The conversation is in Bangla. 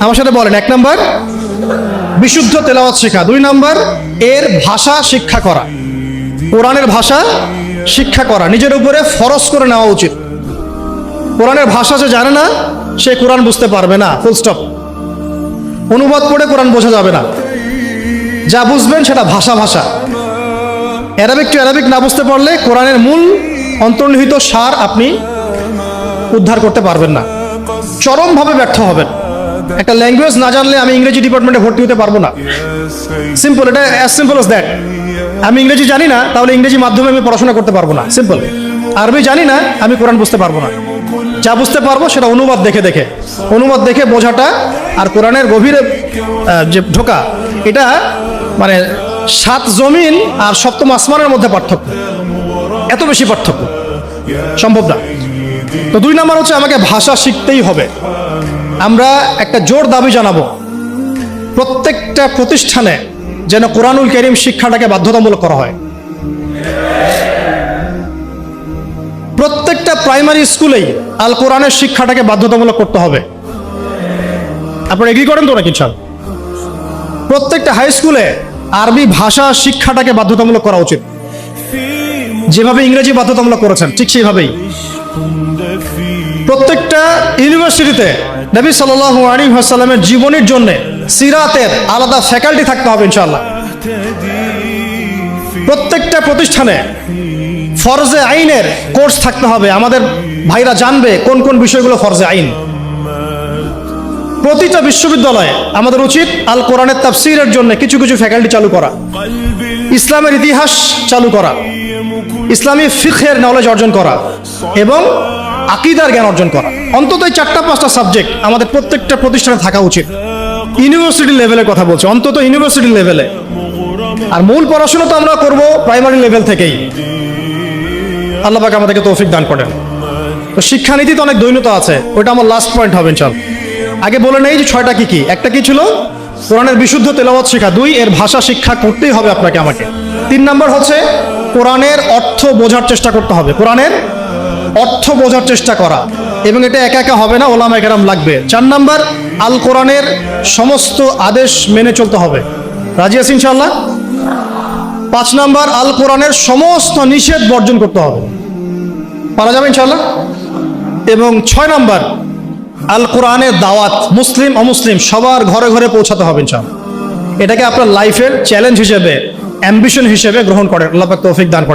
আমার সাথে বলেন, 1 নাম্বার বিশুদ্ধ তেলাওয়াত শেখা, 2 নাম্বার এর ভাষা শিক্ষা করা, কোরআনের ভাষা শিক্ষা করা নিজের উপরে ফরজ করে নেওয়া উচিত। কোরআনের ভাষা যে জানে না সে কোরআন বুঝতে পারবে না, ফুল স্টপ। অনুবাদ পড়ে কোরআন বোঝা যাবে না, যা বুঝবেন সেটা ভাষা ভাষা। অ্যারাবিক টু অ্যারাবিক না বুঝতে পারলে কোরআনের মূল অন্তর্নিহিত সার আপনি উদ্ধার করতে পারবেন না, চরমভাবে ব্যর্থ হবেন। একটা ল্যাঙ্গুয়েজ না জানলে আমি ইংরেজি ডিপার্টমেন্টে ভর্তি হতে পারবো না, সিম্পল, এটা অ্যাজ সিম্পল অ্যাজ দ্যাট। আমি ইংরেজি জানি না, তাহলে ইংরেজি মাধ্যমে আমি পড়াশোনা করতে পারবো না, সিম্পল। আরবি জানি না, আমি কোরআন বুঝতে পারবো না। যা বুঝতে পারবো সেটা অনুবাদ দেখে দেখে, অনুবাদ দেখে বোঝাটা আর কোরআনের গভীরে যে ঢোকা, এটা মানে 7 জমিন আর 7ম আসমানের মধ্যে পার্থক্য, এত বেশি পার্থক্য সম্ভব না। তো 2 নাম্বার হচ্ছে আমাকে ভাষা শিখতেই হবে। আমরা একটা জোর দাবি জানাবো, প্রত্যেকটা প্রতিষ্ঠানে যেন কোরআনুল কারীম শিক্ষাটাকে বাধ্যতামূলক করা হয়। প্রত্যেকটা প্রাইমারি স্কুলেই আল কোরআনের শিক্ষাটাকে বাধ্যতামূলক করতে হবে। আপনারা এগ্রি করেন তো নাকি? প্রত্যেকটা হাই স্কুলে আরবি ভাষা শিক্ষাটাকে বাধ্যতামূলক করা উচিত। যেভাবে ইংরেজি বাধ্যতামূলক করেছেন ঠিক সেইভাবেই প্রত্যেকটা ইউনিভার্সিটিতে নবী সাল্লাল্লাহু আলাইহি ওয়াসাল্লামের জীবনের জন্য সিরাতের আলাদা ফ্যাকাল্টি থাকতে হবে ইনশাআল্লাহ। প্রত্যেকটা প্রতিষ্ঠানে ফরজে আইনের কোর্স থাকতে হবে, আমাদের ভাইরা জানবে কোন কোন বিষয়গুলো ফরজে আইন। প্রতিটা বিশ্ববিদ্যালয়ে আমাদের উচিত আল কোরআনের তাফসীরের জন্য কিছু কিছু ফ্যাকাল্টি চালু করা, ইসলামের ইতিহাস চালু করা, ইসলামী ফিকহের নলেজ অর্জন করা এবং আকীদার জ্ঞান অর্জন করা। অন্তত 4-5টা সাবজেক্ট আমাদের প্রত্যেকটা প্রতিষ্ঠানে থাকা উচিত। ইউনিভার্সিটি লেভেলের কথা বলছি, অন্তত ইউনিভার্সিটি লেভেলে। আর মূল পড়াশোনা তো আমরা করব প্রাইমারি লেভেল থেকেই। আল্লাহ পাক আমাদেরকে তৌফিক দান করেন। তো শিক্ষানীতিতে অনেক দৈন্যতা আছে, ওইটা আমার লাস্ট পয়েন্ট হবে ইনশাআল্লাহ। আগে বলে নেই যে 6টা কি কি। একটা কি ছিল? কোরআনের বিশুদ্ধ তেলাওয়াত শেখা। 2, এর ভাষা শিক্ষা করতেই হবে আপনাকে আমাকে। 3 নাম্বার হচ্ছে কোরআনের অর্থ বোঝার চেষ্টা করতে হবে, কোরআনের অর্থ বোঝার চেষ্টা করা, এবং এটা একা একা হবে না, ওলামায়ে কেরাম লাগবে। 4 নাম্বার আল কোরআনের সমস্ত আদেশ মেনে চলতে হবে। রাজি আছি ইনশাআল্লাহ? 5 নাম্বার আল কোরআনের সমস্ত নিষেধ বর্জন করতে হবে। পারা যাবে ইনশাআল্লাহ? এবং 6 নাম্বার আল কোরআনের দাওয়াত মুসলিম অমুসলিম সবার ঘরে ঘরে পৌঁছাতে হবে ইনশাআল্লাহ। এটাকে আপনার লাইফের চ্যালেঞ্জ হিসেবে, অ্যাম্বিশন হিসেবে গ্রহণ করেন। আল্লাহ পাক তৌফিক দান করেন।